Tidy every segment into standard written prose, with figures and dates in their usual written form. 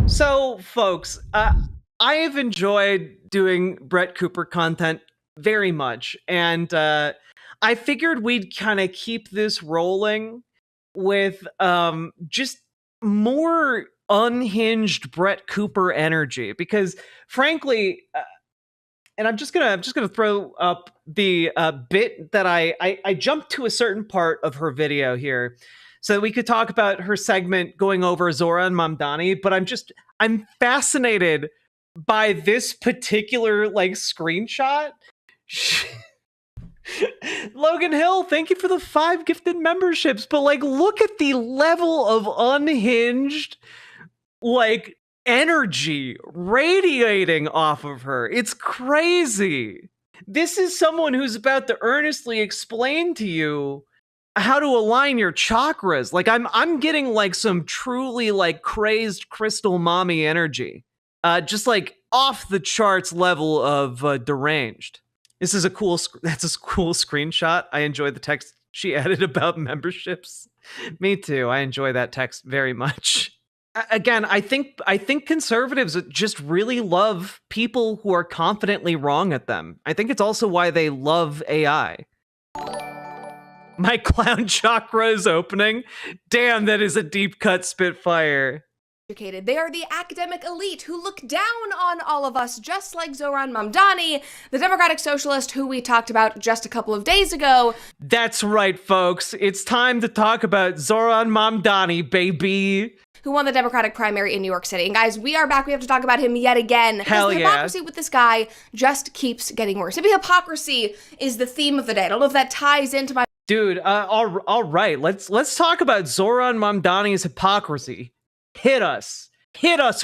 So, folks, I have enjoyed doing Brett Cooper content very much, and I figured we'd kind of keep this rolling with just more unhinged Brett Cooper energy, because frankly, and I'm just gonna throw up the bit that I jumped to a certain part of her video here, so that we could talk about her segment going over Zohran Mamdani. But I'm fascinated by this particular like screenshot. Logan Hill, thank you for the 5 gifted memberships. But like, look at the level of unhinged like energy radiating off of her. It's crazy. This is someone who's about to earnestly explain to you how to align your chakras. Like I'm getting like some truly like crazed crystal mommy energy. Just like off the charts level of deranged. This is that's a cool screenshot. I enjoyed the text she added about memberships. Me too. I enjoy that text very much. Again, I think conservatives just really love people who are confidently wrong at them. I think it's also why they love AI. My clown chakra is opening. Damn, that is a deep cut Spitfire. They are the academic elite who look down on all of us, just like Zohran Mamdani, the Democratic Socialist who we talked about just a couple of days ago. That's right, folks. It's time to talk about Zohran Mamdani, baby. Who won the Democratic primary in New York City. And guys, we are back. We have to talk about him yet again. Hell because the hypocrisy with this guy just keeps getting worse. Maybe hypocrisy is the theme of the day. I don't know if that ties into my... Dude, all right. Let's talk about Zohran Mamdani's hypocrisy. Hit us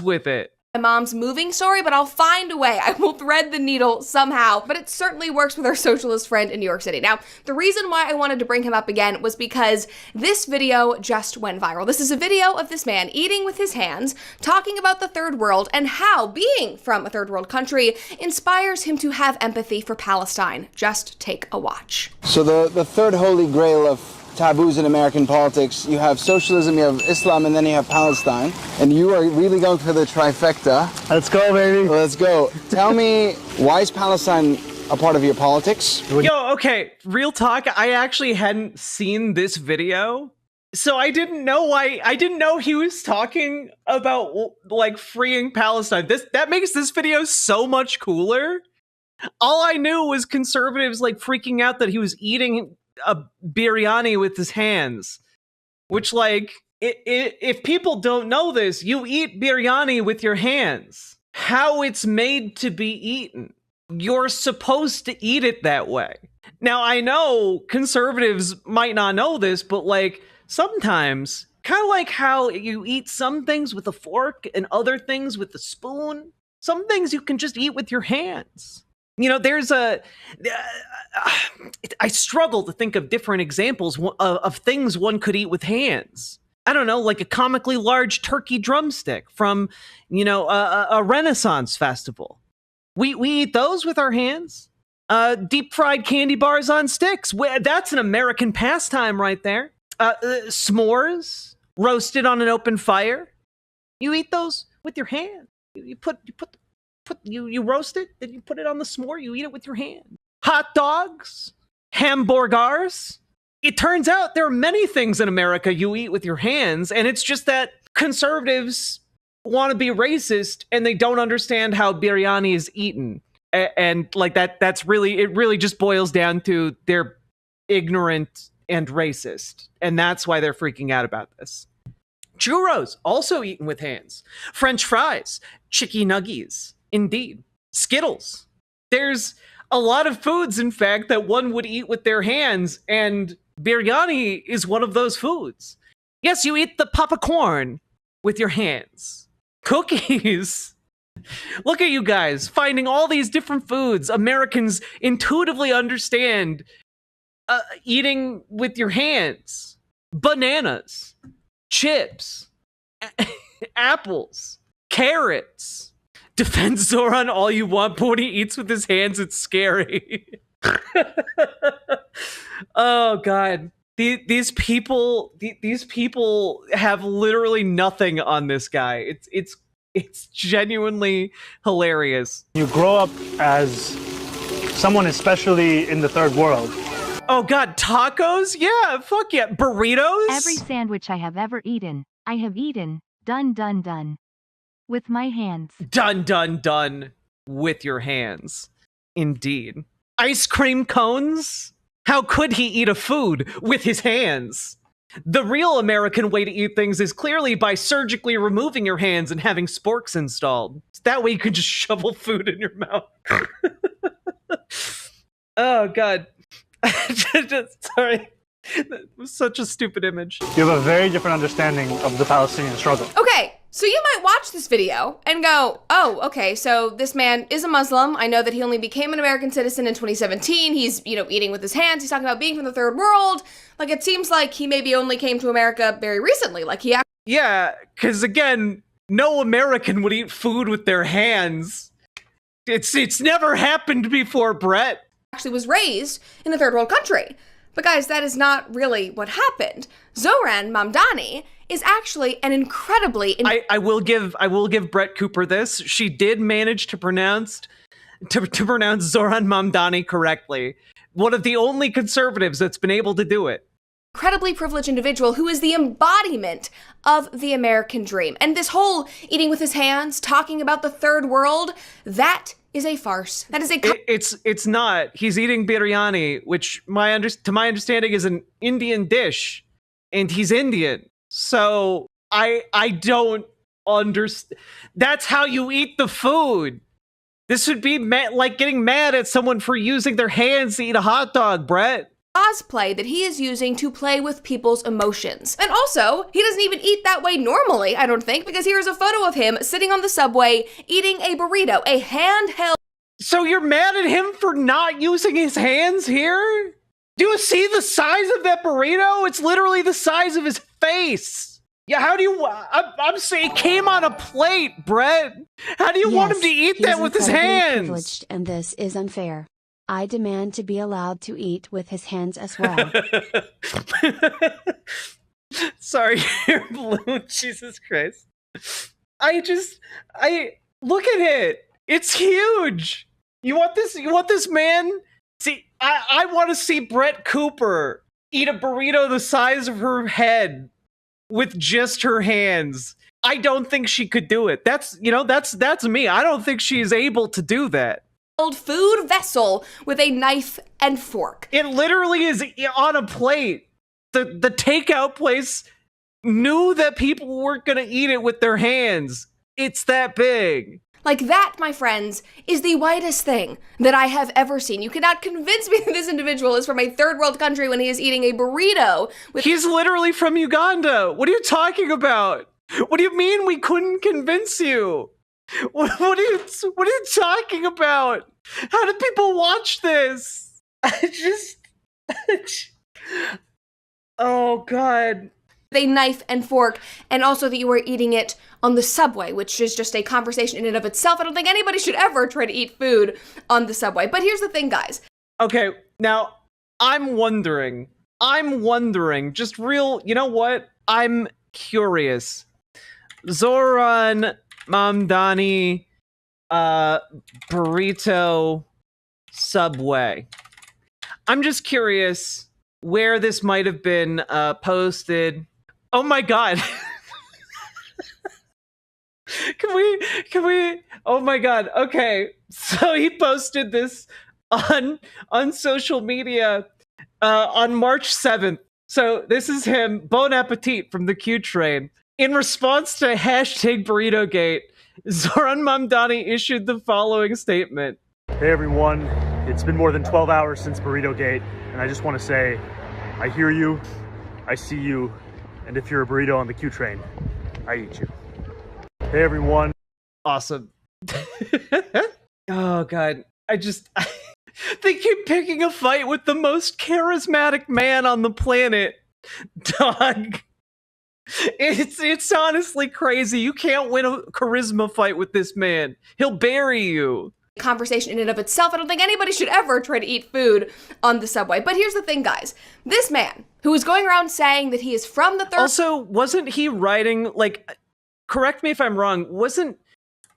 with it. My mom's moving story, but I'll find a way. I will thread the needle somehow, but it certainly works with our socialist friend in New York City. Now, the reason why I wanted to bring him up again was because this video just went viral. This is a video of this man eating with his hands, talking about the third world and how being from a third world country inspires him to have empathy for Palestine. Just take a watch. So the third holy grail of taboos in American politics, you have socialism, you have Islam, and then you have Palestine. And you are really going for the trifecta. Let's go, baby. Let's go. Tell me, why is Palestine a part of your politics? Yo, okay, real talk, I actually hadn't seen this video. So I didn't know he was talking about like freeing Palestine. That makes this video so much cooler. All I knew was conservatives like freaking out that he was eating a biryani with his hands, which like if people don't know this, you eat biryani with your hands. How it's made to be eaten. You're supposed to eat it that way. Now I know conservatives might not know this, but like sometimes, kind of like how you eat some things with a fork and other things with a spoon, some things you can just eat with your hands. You know, I struggle to think of different examples of things one could eat with hands. I don't know, like a comically large turkey drumstick from, you know, a Renaissance festival. We eat those with our hands. Deep fried candy bars on sticks. That's an American pastime right there. S'mores roasted on an open fire. You eat those with your hand. You roast it, then you put it on the s'more, you eat it with your hand. Hot dogs, hamburgers. It turns out there are many things in America you eat with your hands, and it's just that conservatives want to be racist and they don't understand how biryani is eaten. And like it really just boils down to they're ignorant and racist. And that's why they're freaking out about this. Churros, also eaten with hands. French fries, chicky nuggies. Indeed. Skittles. There's a lot of foods, in fact, that one would eat with their hands, and biryani is one of those foods. Yes, you eat the popcorn with your hands. Cookies. Look at you guys, finding all these different foods Americans intuitively understand eating with your hands. Bananas. Chips. Apples. Carrots. Defend Zohran all you want, but when he eats with his hands, it's scary. Oh God, these people have literally nothing on this guy. It's It's genuinely hilarious. You grow up as someone especially in the third world. Oh God, tacos? Yeah, fuck yeah. Burritos? Every sandwich I have ever eaten, I have eaten, done, with my hands. Done, with your hands. Indeed. Ice cream cones? How could he eat a food with his hands? The real American way to eat things is clearly by surgically removing your hands and having sporks installed. That way you can just shovel food in your mouth. Oh, God. Sorry. That was such a stupid image. You have a very different understanding of the Palestinian struggle. Okay, so you might watch this video and go, oh, okay, so this man is a Muslim. I know that he only became an American citizen in 2017. He's, eating with his hands. He's talking about being from the third world. Like, it seems like he maybe only came to America very recently. Like, he Yeah, because again, no American would eat food with their hands. It's never happened before, Brett. actually was raised in a third world country. But guys, that is not really what happened. Zohran Mamdani is actually an incredibly... I will give Brett Cooper this. She did manage to pronounce Zohran Mamdani correctly. One of the only conservatives that's been able to do it. Incredibly privileged individual who is the embodiment of the American dream. And this whole eating with his hands, talking about the third world, that is a farce. That is a... It's not. He's eating biryani, which to my understanding is an Indian dish, and he's Indian. So I don't understand. That's how you eat the food. This would be like getting mad at someone for using their hands to eat a hot dog, Brett. Cosplay that he is using to play with people's emotions. And also, he doesn't even eat that way normally, I don't think, because here's a photo of him sitting on the subway eating a burrito, a handheld... So you're mad at him for not using his hands here? Do you see the size of that burrito? It's literally the size of his face. Yeah, how do you... I'm saying it came on a plate, Brett. How do you want him to eat that with his hands? Privileged, and this is unfair. I demand to be allowed to eat with his hands as well. Sorry, you're blue. Jesus Christ. I look at it. It's huge. You want this man? See, I want to see Brett Cooper eat a burrito the size of her head with just her hands. I don't think she could do it. That's me. I don't think she is able to do that. Food vessel with a knife and fork. It literally is on a plate. The takeout place knew that people weren't gonna eat it with their hands. It's that big. Like that, my friends, is the whitest thing that I have ever seen. You cannot convince me that this individual is from a third world country when he is eating a burrito with... He's literally from Uganda. What are you talking about? What do you mean we couldn't convince you? What are you talking about? How do people watch this? Oh, God. A knife and fork, and also that you were eating it on the subway, which is just a conversation in and of itself. I don't think anybody should ever try to eat food on the subway. But here's the thing, guys. Okay, now, I'm wondering, just real, you know what? I'm curious. Zohran Mamdani burrito subway. I'm just curious where this might have been posted. Oh my God. Can we? Oh my God. Okay. So he posted this on social media on March 7th. So this is him, Bon Appetit from the Q Train. In response to #BurritoGate, Zohran Mamdani issued the following statement. Hey everyone, it's been more than 12 hours since Burrito Gate, and I just want to say, I hear you, I see you, and if you're a burrito on the Q train, I eat you. Hey everyone. Awesome. Oh God, they keep picking a fight with the most charismatic man on the planet. Dog. It's honestly crazy. You can't win a charisma fight with this man. He'll bury you. Conversation in and of itself. I don't think anybody should ever try to eat food on the subway. But here's the thing, guys. This man who is going around saying that he is from the third... Also, wasn't he writing, like, correct me if I'm wrong, wasn't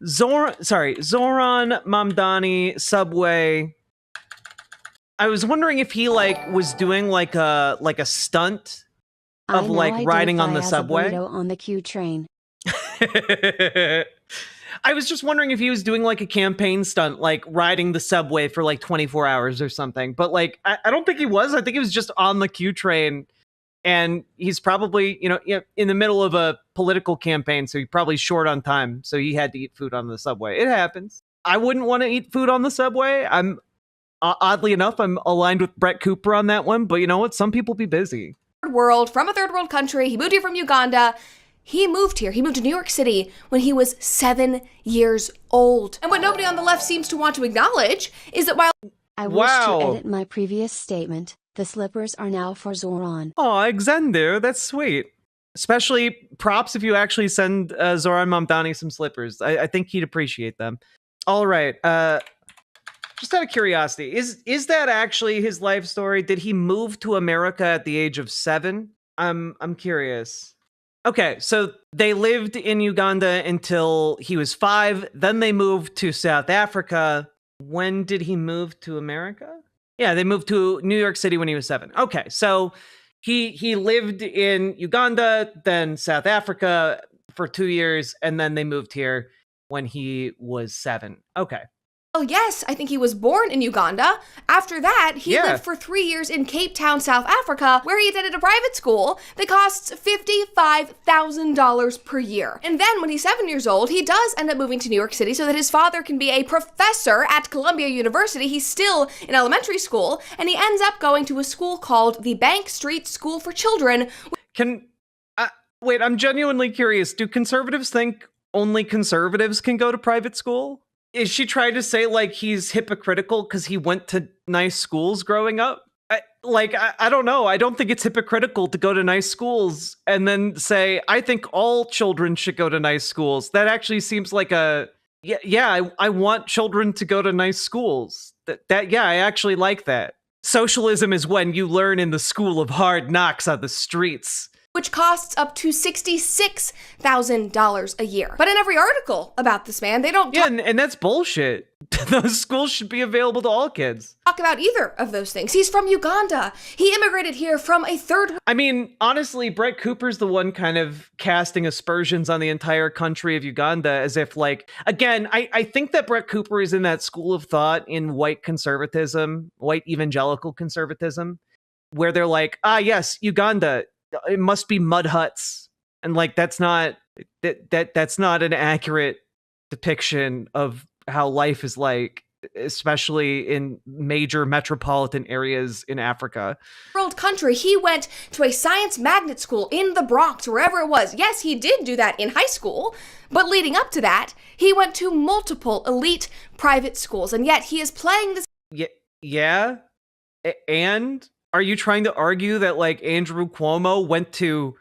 Zohran Mamdani Subway? I was wondering if he like was doing like a stunt of like riding on the subway. Burrito on the Q train. I was just wondering if he was doing like a campaign stunt, like riding the subway for like 24 hours or something. But like, I don't think he was. I think he was just on the Q train, and he's probably, you know, in the middle of a political campaign, so he's probably short on time. So he had to eat food on the subway. It happens. I wouldn't want to eat food on the subway. I'm oddly enough, I'm aligned with Brett Cooper on that one. But you know what? Some people be busy. World, from a third world country. He moved here from Uganda. He moved here. He moved to New York City when he was 7 years old. And what nobody on the left seems to want to acknowledge is that while I wish to edit my previous statement. The slippers are now for Zohran. Oh, Xander, that's sweet. Especially props if you actually send Zohran Mamdani some slippers. I think he'd appreciate them. All right. Just out of curiosity, is that actually his life story? Did he move to America at the age of 7? I'm curious. Okay, so they lived in Uganda until he was 5. Then they moved to South Africa. When did he move to America? Yeah, they moved to New York City when he was 7. Okay, so he lived in Uganda, then South Africa for 2 years, and then they moved here when he was 7. Okay. oh yes, I think he was born in Uganda. After that, he lived for 3 years in Cape Town, South Africa, where he attended a private school that costs $55,000 per year. And then when he's 7 years old, he does end up moving to New York City so that his father can be a professor at Columbia University. He's still in elementary school, and he ends up going to a school called the Bank Street School for Children. Wait, I'm genuinely curious. Do conservatives think only conservatives can go to private school? Is she trying to say like he's hypocritical because he went to nice schools growing up? I don't know. I don't think it's hypocritical to go to nice schools and then say, I think all children should go to nice schools. That actually seems like I want children to go to nice schools. I actually like that. Socialism is when you learn in the school of hard knocks on the streets, which costs up to $66,000 a year. But in every article about this man, they don't and that's bullshit. Those schools should be available to all kids. Talk about either of those things. He's from Uganda. He immigrated here from a third. I mean, honestly, Brett Cooper's the one kind of casting aspersions on the entire country of Uganda as if like, again, I think that Brett Cooper is in that school of thought in white conservatism, white evangelical conservatism, where they're like, yes, Uganda, it must be mud huts, and like that's not an accurate depiction of how life is like, especially in major metropolitan areas in Africa. World country. He went to a science magnet school in the Bronx, wherever it was. Yes, he did do that in high school, but leading up to that, he went to multiple elite private schools, and yet he is playing this. Yeah, and are you trying to argue that like Andrew Cuomo went to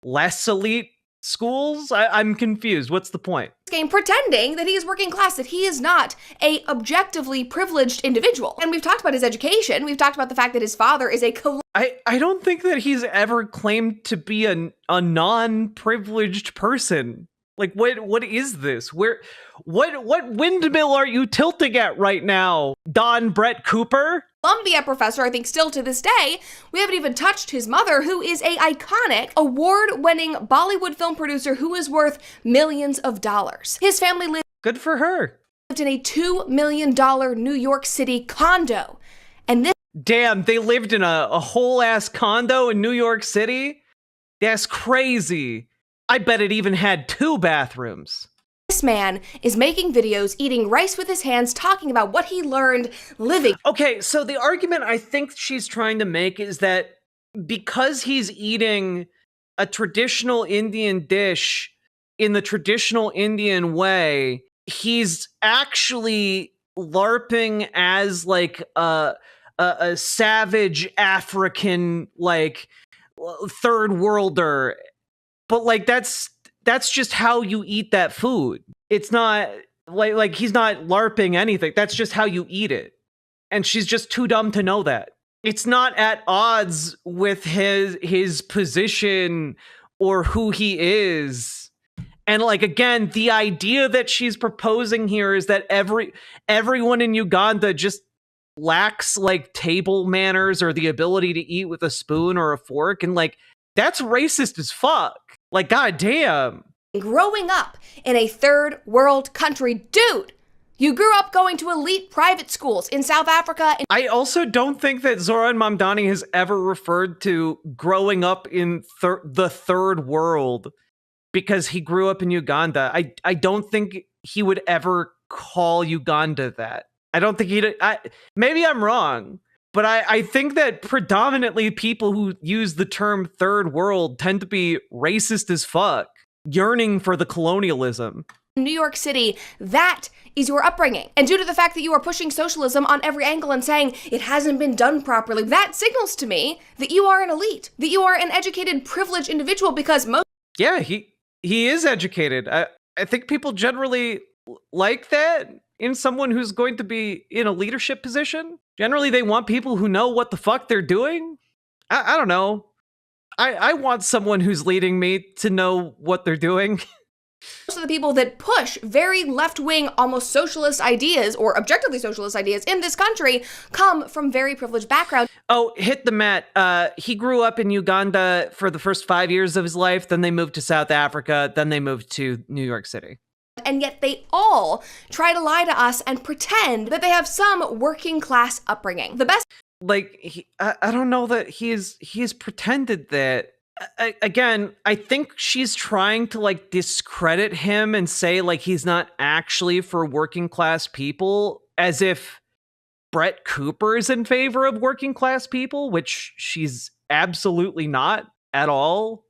less elite schools? I'm confused. What's the point? Game pretending that he is working class, that he is not a objectively privileged individual. And we've talked about his education. We've talked about the fact that his father is a I don't think that he's ever claimed to be a non-privileged person. Like what is this? What windmill are you tilting at right now, Don Brett Cooper? Columbia professor, I think still to this day. We haven't even touched his mother, who is a iconic, award-winning Bollywood film producer who is worth millions of dollars. His family lived good for her. In a $2 million New York City condo. And this damn, they lived in a whole ass condo in New York City? That's crazy. I bet it even had 2 bathrooms. This man is making videos, eating rice with his hands, talking about what he learned living. Okay, so the argument I think she's trying to make is that because he's eating a traditional Indian dish in the traditional Indian way, he's actually LARPing as like a savage African, like third worlder. But like that's just how you eat that food. It's not like he's not LARPing anything. That's just how you eat it. And she's just too dumb to know that. It's not at odds with his position or who he is. And like, again, the idea that she's proposing here is that everyone in Uganda just lacks like table manners or the ability to eat with a spoon or a fork. And like, that's racist as fuck. Like, goddamn. Growing up in a third world country, dude, you grew up going to elite private schools in South Africa. I also don't think that Zohran Mamdani has ever referred to growing up in the third world because he grew up in Uganda. I don't think he would ever call Uganda that. I don't think he'd... maybe I'm wrong, but I think that predominantly people who use the term third world tend to be racist as fuck, yearning for the colonialism. New York City, that is your upbringing. And due to the fact that you are pushing socialism on every angle and saying it hasn't been done properly, that signals to me that you are an elite, that you are an educated, privileged individual, because most... Yeah, he is educated. I think people generally like that in someone who's going to be in a leadership position. Generally, they want people who know what the fuck they're doing. I don't know. I want someone who's leading me to know what they're doing. Most of the people that push very left-wing, almost socialist ideas, or objectively socialist ideas in this country, come from very privileged backgrounds. Oh, hit the mat. He grew up in Uganda for the first 5 years of his life. Then they moved to South Africa. Then they moved to New York City. And yet they all try to lie to us and pretend that they have some working class upbringing. The best... Like, I don't know that he's pretended that. Again, I think she's trying to like discredit him and say like he's not actually for working class people, as if Brett Cooper is in favor of working class people, which she's absolutely not at all.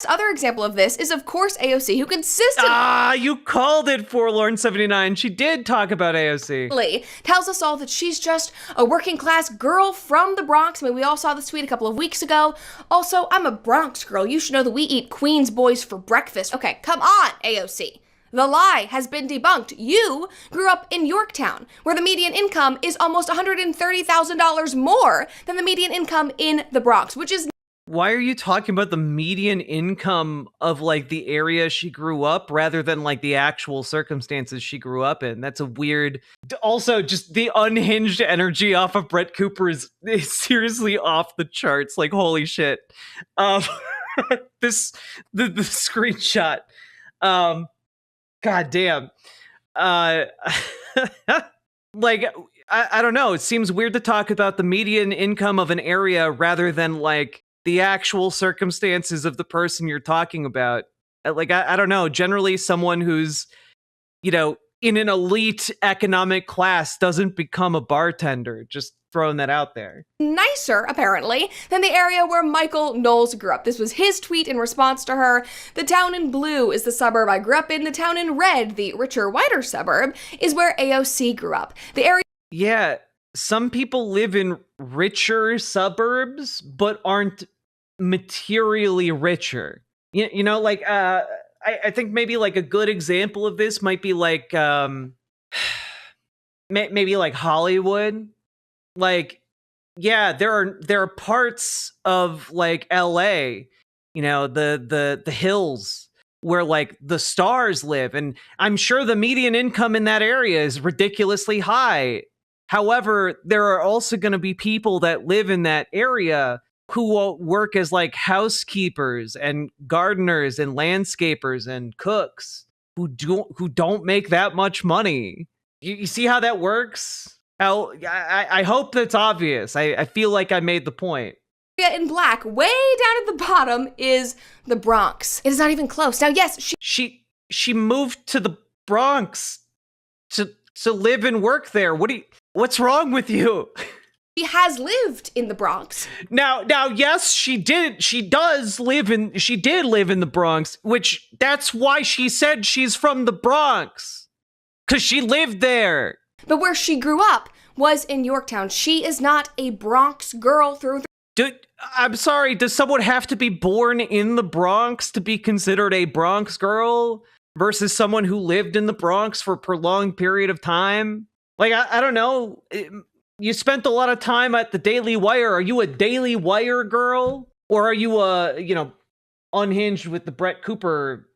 Other example of this is, of course, AOC, who consistently... you called it, Forlorn 79. She did talk about AOC. ...tells us all that she's just a working class girl from the Bronx. I mean, we all saw this tweet a couple of weeks ago. Also, I'm a Bronx girl. You should know that we eat Queens boys for breakfast. Okay, come on, AOC. The lie has been debunked. You grew up in Yorktown, where the median income is almost $130,000 more than the median income in the Bronx, which is... Why are you talking about the median income of like the area she grew up rather than like the actual circumstances she grew up in? That's a weird... Also, just the unhinged energy off of Brett Cooper is seriously off the charts. Like, holy shit. The screenshot. God damn. Like, I don't know. It seems weird to talk about the median income of an area rather than like the actual circumstances of the person you're talking about. Like, I don't know. Generally, someone who's, you know, in an elite economic class doesn't become a bartender. Just throwing that out there. Nicer, apparently, than the area where Michael Knowles grew up. This was his tweet in response to her. The town in blue is the suburb I grew up in. The town in red, the richer, whiter suburb, is where AOC grew up. The area... Yeah, some people live in richer suburbs, but aren't materially richer. You know, like, I think maybe like a good example of this might be like, maybe like Hollywood. Like, yeah, there are parts of like LA, you know, the hills where like the stars live. And I'm sure the median income in that area is ridiculously high. However, there are also going to be people that live in that area who will work as like housekeepers and gardeners and landscapers and cooks who don't make that much money. You see how that works? I hope that's obvious. I feel like I made the point. In black, way down at the bottom, is the Bronx. It is not even close. Now, yes, she moved to the Bronx to live and work there. What's wrong with you? She has lived in the Bronx. Now, yes, she did live in the Bronx, which that's why she said she's from the Bronx. 'Cause she lived there. But where she grew up was in Yorktown. She is not a Bronx girl through. I'm sorry, does someone have to be born in the Bronx to be considered a Bronx girl versus someone who lived in the Bronx for a prolonged period of time? Like, I don't know. You spent a lot of time at the Daily Wire. Are you a Daily Wire girl? Or are you, unhinged with the Brett Cooper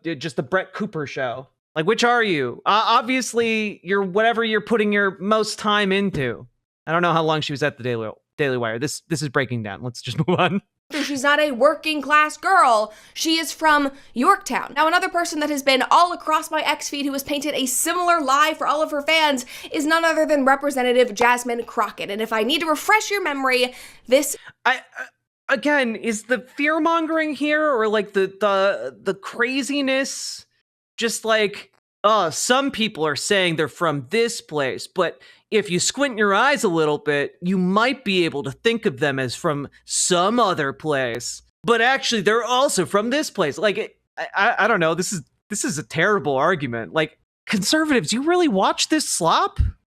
just the Brett Cooper show. Like, which are you? Obviously, you're whatever you're putting your most time into. I don't know how long she was at the Daily Wire. This is breaking down. Let's just move on. She's not a working class girl. She is from Yorktown. Now, another person that has been all across my X feed who has painted a similar lie for all of her fans is none other than Representative Jasmine Crockett. And if I need to refresh your memory, this... Again, is the fear-mongering here, or like the craziness just like, oh, some people are saying they're from this place, but if you squint your eyes a little bit, you might be able to think of them as from some other place, but actually they're also from this place. Like, I don't know. This is a terrible argument. Like, conservatives, you really watch this slop?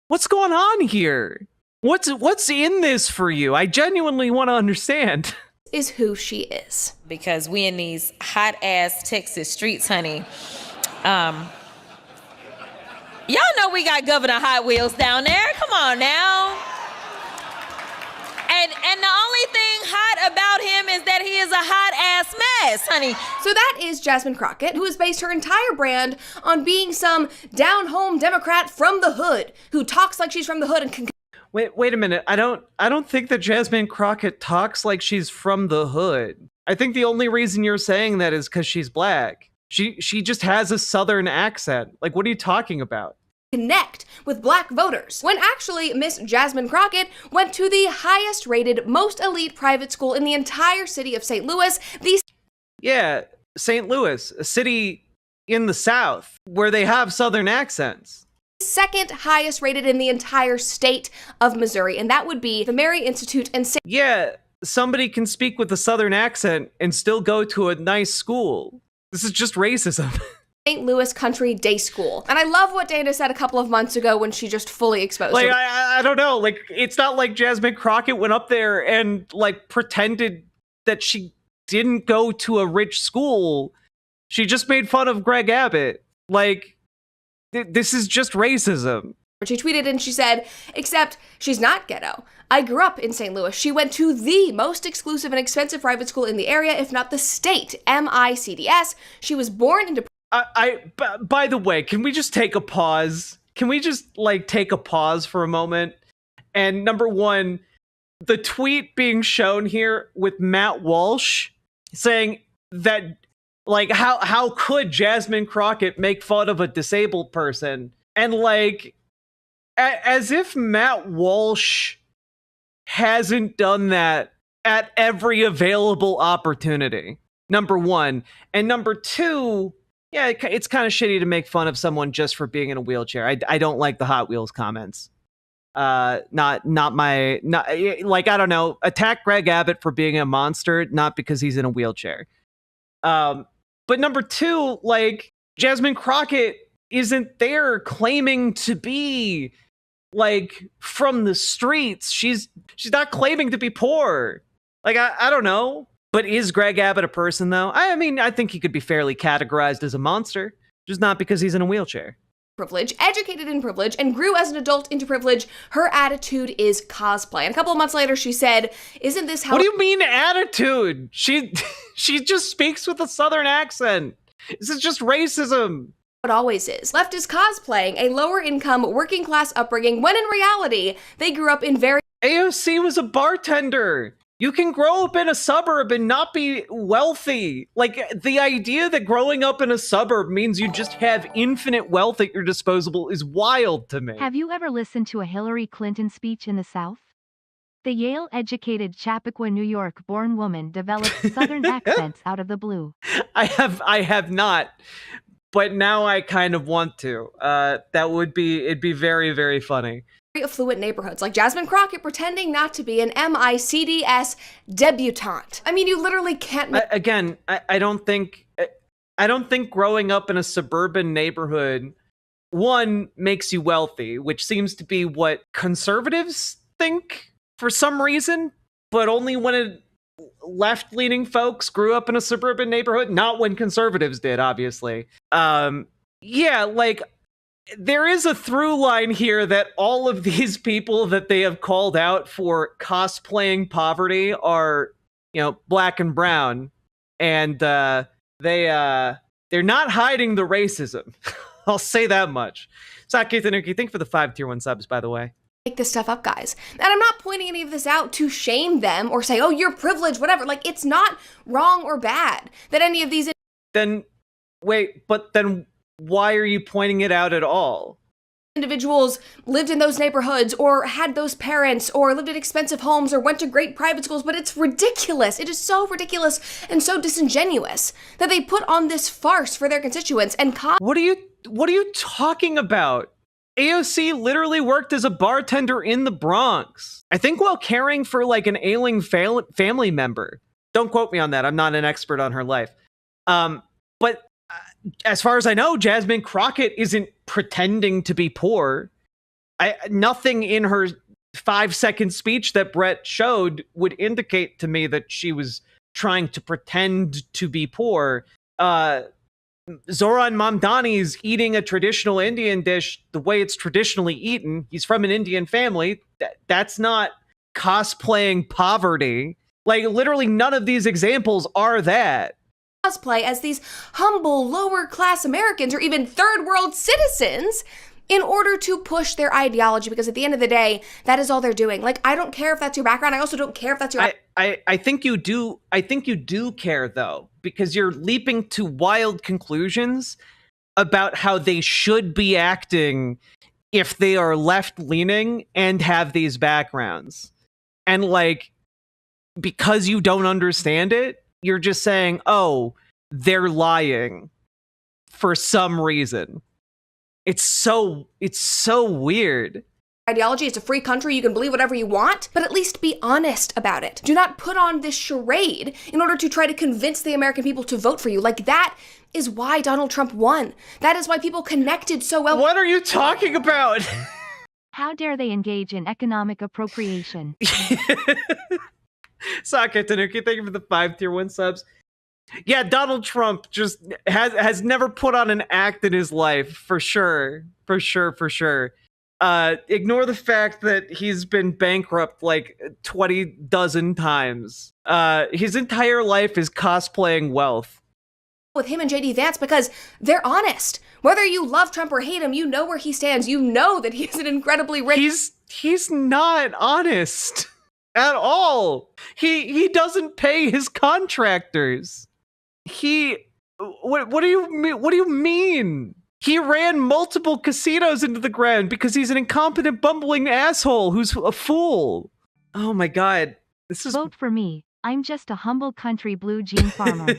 What's going on here? What's in this for you? I genuinely want to understand. Is who she is. Because we in these hot ass Texas streets, honey. Y'all know we got Governor Hot Wheels down there. Come on now. And the only thing hot about him is that he is a hot ass mess, honey. So that is Jasmine Crockett, who has based her entire brand on being some down-home Democrat from the hood, who talks like she's from the hood and can... Wait a minute. I don't think that Jasmine Crockett talks like she's from the hood. I think the only reason you're saying that is because she's black. She just has a southern accent. Like, what are you talking about? Connect with black voters, when actually Miss Jasmine Crockett went to the highest rated, most elite private school in the entire city of St. Louis. Yeah, St. Louis, a city in the South where they have southern accents. Second highest rated in the entire state of Missouri, and that would be the Mary Institute and St. Yeah, somebody can speak with a southern accent and still go to a nice school. This is just racism. St. Louis Country Day School. And I love what Dana said a couple of months ago when she just fully exposed like, her. I don't know, like, it's not like Jasmine Crockett went up there and, like, pretended that she didn't go to a rich school. She just made fun of Greg Abbott. Like, this is just racism. She tweeted and she said, except she's not ghetto. I grew up in St. Louis. She went to the most exclusive and expensive private school in the area, if not the state, MICDS. She was born into... By the way, can we just take a pause? Can we just, like, take a pause for a moment? And number one, the tweet being shown here with Matt Walsh saying that, like, how could Jasmine Crockett make fun of a disabled person? And, like, as if Matt Walsh hasn't done that at every available opportunity, number one. And number two, yeah, it's kind of shitty to make fun of someone just for being in a wheelchair. I don't like the Hot Wheels comments. Not my, like, I don't know, attack Greg Abbott for being a monster, not because he's in a wheelchair. But number two, like, Jasmine Crockett isn't there claiming to be, like, from the streets. She's not claiming to be poor. Like, I don't know. But is Greg Abbott a person, though? I mean, I think he could be fairly categorized as a monster, just not because he's in a wheelchair. Privilege, educated in privilege, and grew as an adult into privilege. Her attitude is cosplay. And a couple of months later, she said, isn't this how... What do you mean attitude? She just speaks with a southern accent. This is just racism. It always is. Left is cosplaying a lower income, working class upbringing, when in reality, they grew up in very... AOC was a bartender. You can grow up in a suburb and not be wealthy. Like, the idea that growing up in a suburb means you just have infinite wealth at your disposal is wild to me. Have you ever listened to a Hillary Clinton speech in the South? The Yale-educated Chappaqua, New York-born woman developed Southern accents out of the blue. I have not, but now I kind of want to. It'd be very, very funny. Affluent neighborhoods, like Jasmine Crockett pretending not to be an MICDS debutante. I mean, you literally can't... I don't think growing up in a suburban neighborhood, one, makes you wealthy, which seems to be what conservatives think for some reason, but only when left-leaning folks grew up in a suburban neighborhood, not when conservatives did, obviously. Yeah, like... There is a through line here that all of these people that they have called out for cosplaying poverty are, you know, black and brown. And they They're not hiding the racism. I'll say that much. Sake Tanuki, thank you for the 5 tier 1 subs, by the way. Make this stuff up, guys. And I'm not pointing any of this out to shame them or say, oh, you're privileged, whatever. Like, it's not wrong or bad that any of these... Then, wait, but then why are you pointing it out at all? Individuals lived in those neighborhoods or had those parents or lived in expensive homes or went to great private schools, but it's ridiculous. It is so ridiculous and so disingenuous that they put on this farce for their constituents and What are you talking about? AOC literally worked as a bartender in the Bronx. I think while caring for like an ailing family member. Don't quote me on that. I'm not an expert on her life. But as far as I know, Jasmine Crockett isn't pretending to be poor. Nothing in her 5-second speech that Brett showed would indicate to me that she was trying to pretend to be poor. Zohran Mamdani's eating a traditional Indian dish the way it's traditionally eaten. He's from an Indian family. That's not cosplaying poverty. Like, literally none of these examples are that. Cosplay as these humble, lower-class Americans or even third-world citizens in order to push their ideology, because at the end of the day, that is all they're doing. Like, I don't care if that's your background. I also don't care if that's your... I think you do. I think you do care, though, because you're leaping to wild conclusions about how they should be acting if they are left-leaning and have these backgrounds. And, like, because you don't understand it, you're just saying, oh, they're lying for some reason. It's so weird. Ideology, it's a free country, you can believe whatever you want, but at least be honest about it. Do not put on this charade in order to try to convince the American people to vote for you. Like, that is why Donald Trump won. That is why people connected so well. What are you talking about? How dare they engage in economic appropriation? Sake Tanuki, thank you for the 5 tier 1 subs. Yeah, Donald Trump just has never put on an act in his life, for sure. Ignore the fact that he's been bankrupt like 20 dozen times. His entire life is cosplaying wealth. With him and JD Vance, because they're honest. Whether you love Trump or hate him, you know where he stands. You know that he's an incredibly rich... He's not honest at all. He doesn't pay his contractors. What do you mean? He ran multiple casinos into the ground because he's an incompetent, bumbling asshole who's a fool. Oh my god. This is... Vote for me. I'm just a humble country blue jean farmer.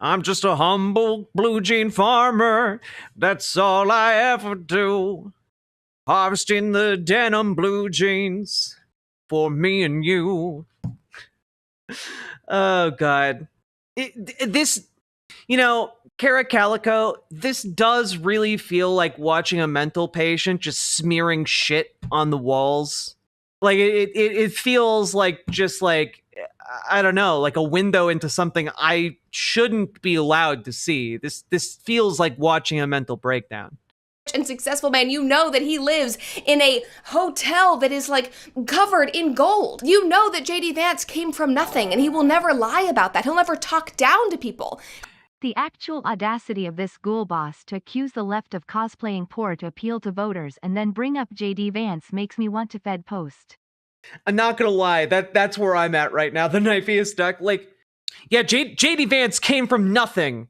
I'm just a humble blue jean farmer. That's all I ever do. Harvesting the denim blue jeans for me and you. Oh god. This, you know, Kara Calico, this does really feel like watching a mental patient just smearing shit on the walls. Like, it feels like just like, I don't know, like a window into something I shouldn't be allowed to see. This feels like watching a mental breakdown. And successful man, you know that he lives in a hotel that is like covered in gold. You know that JD Vance came from nothing, and he will never lie about that. He'll never talk down to people. The actual audacity of this ghoul boss to accuse the left of cosplaying poor to appeal to voters and then bring up JD Vance makes me want to Fed post. I'm not gonna lie, that's where I'm at right now. The knifey is stuck. Like, yeah, JD Vance came from nothing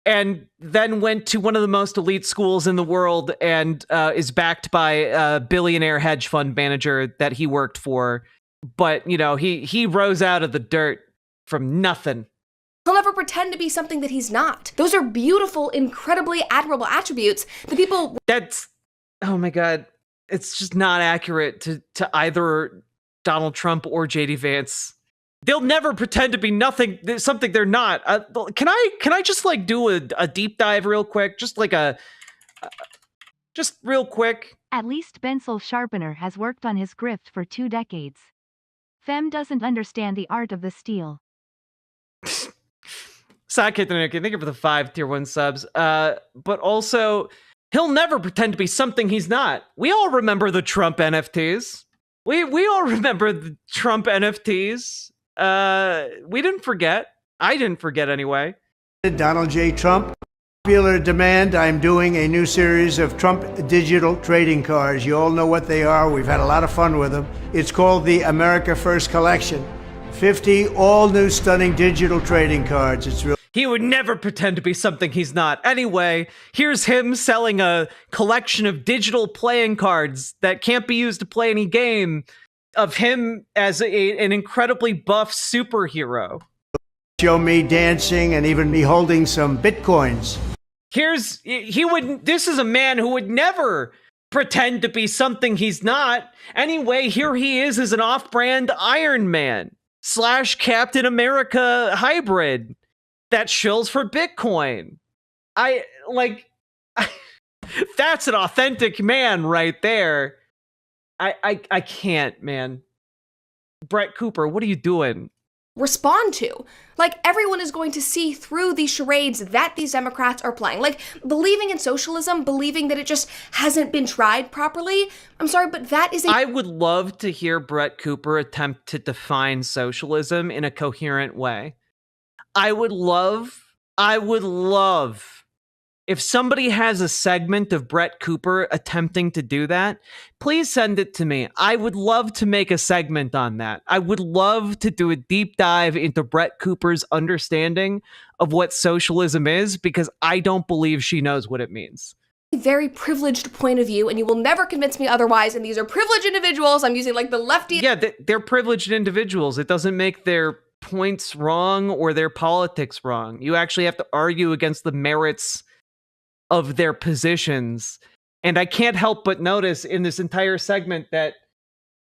and then went to one of the most elite schools in the world and is backed by a billionaire hedge fund manager that he worked for. But, you know, he rose out of the dirt from nothing. He'll never pretend to be something that he's not. Those are beautiful, incredibly admirable attributes that people... That's... Oh my god. It's just not accurate to either Donald Trump or JD Vance. They'll never pretend to be something they're not. Can I just like do a deep dive real quick? Just like just real quick. At least Pencil Sharpener has worked on his grift for 2 decades. Fem doesn't understand the art of the steal. Sidekick Tanuki, thank you for the 5 tier 1 subs. But also, he'll never pretend to be something he's not. We all remember the Trump NFTs. We all remember the Trump NFTs. We didn't forget. I didn't forget anyway. Donald J. Trump Popular demand, I'm doing a new series of Trump digital trading cards. You all know what they are. We've had a lot of fun with them. It's called the America First Collection. 50 all new stunning digital trading cards. It's real. He would never pretend to be something he's not. Anyway, here's him selling a collection of digital playing cards that can't be used to play any game of him as an incredibly buff superhero. Show me dancing and even me holding some bitcoins. This is a man who would never pretend to be something he's not. Anyway, here he is as an off-brand Iron Man / Captain America hybrid that shills for Bitcoin. That's an authentic man right there. I can't, man. Brett Cooper, what are you doing? Respond to. Like, everyone is going to see through these charades that these Democrats are playing. Like, believing in socialism, believing that it just hasn't been tried properly. I'm sorry, but that is I would love to hear Brett Cooper attempt to define socialism in a coherent way. I would love if somebody has a segment of Brett Cooper attempting to do that, please send it to me. I would love to make a segment on that. I would love to do a deep dive into Brett Cooper's understanding of what socialism is, because I don't believe she knows what it means. Very privileged point of view, and you will never convince me otherwise, and these are privileged individuals. I'm using like the lefty. Yeah, they're privileged individuals. It doesn't make their points wrong or their politics wrong. You actually have to argue against the merits of their positions. And I can't help but notice in this entire segment that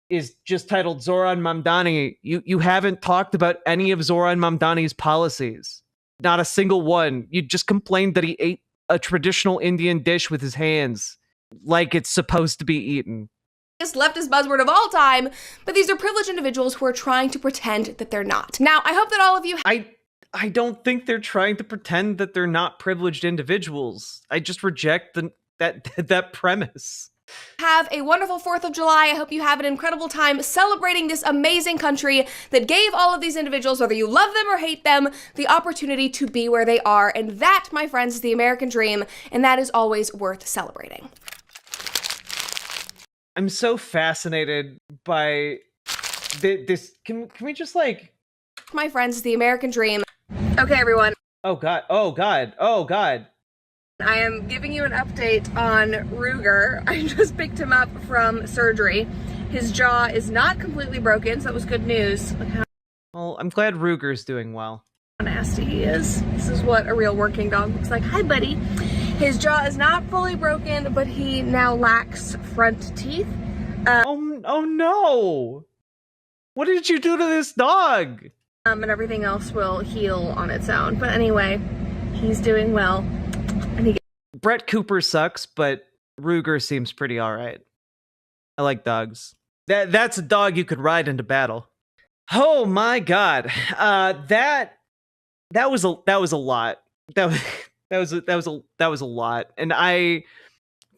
is just titled Zohran Mamdani, you haven't talked about any of Zohran Mamdani's policies. Not a single one. You just complained that he ate a traditional Indian dish with his hands like it's supposed to be eaten. Leftist buzzword of all time, but these are privileged individuals who are trying to pretend that they're not. Now, I hope that all of you I don't think they're trying to pretend that they're not privileged individuals. I just reject that premise. Have a wonderful 4th of July. I hope you have an incredible time celebrating this amazing country that gave all of these individuals, whether you love them or hate them, the opportunity to be where they are. And that, my friends, is the American dream, and that is always worth celebrating. I'm so fascinated by this. Can we just like... My friends, is the American dream. Okay, everyone. Oh, God. Oh, God. Oh, God. I am giving you an update on Ruger. I just picked him up from surgery. His jaw is not completely broken, so that was good news. Look how Well, I'm glad Ruger's doing well. nasty he is. This is what a real working dog looks like. Hi, buddy. His jaw is not fully broken, but he now lacks front teeth. Oh no! What did you do to this dog? And everything else will heal on its own. But anyway, he's doing well. And Brett Cooper sucks, but Ruger seems pretty alright. I like dogs. That's a dog you could ride into battle. Oh my God. That was a lot. That was a lot. And I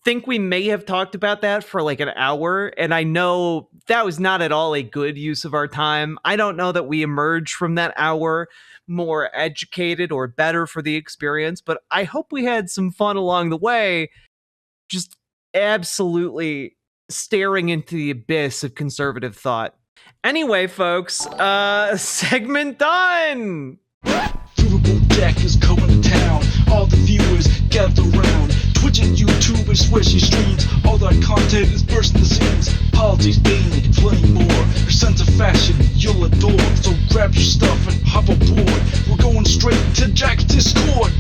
think we may have talked about that for like an hour, and I know that was not at all a good use of our time. I don't know that we emerged from that hour more educated or better for the experience, but I hope we had some fun along the way, just absolutely staring into the abyss of conservative thought. Anyway, folks, segment done! Riverboat Jack is coming to town. All the viewers gather round. Twitch and YouTube is where she streams. All that content is bursting the scenes. Politics, being flame more. Her sense of fashion you'll adore. So grab your stuff and hop aboard. We're going straight to Jack's Discord.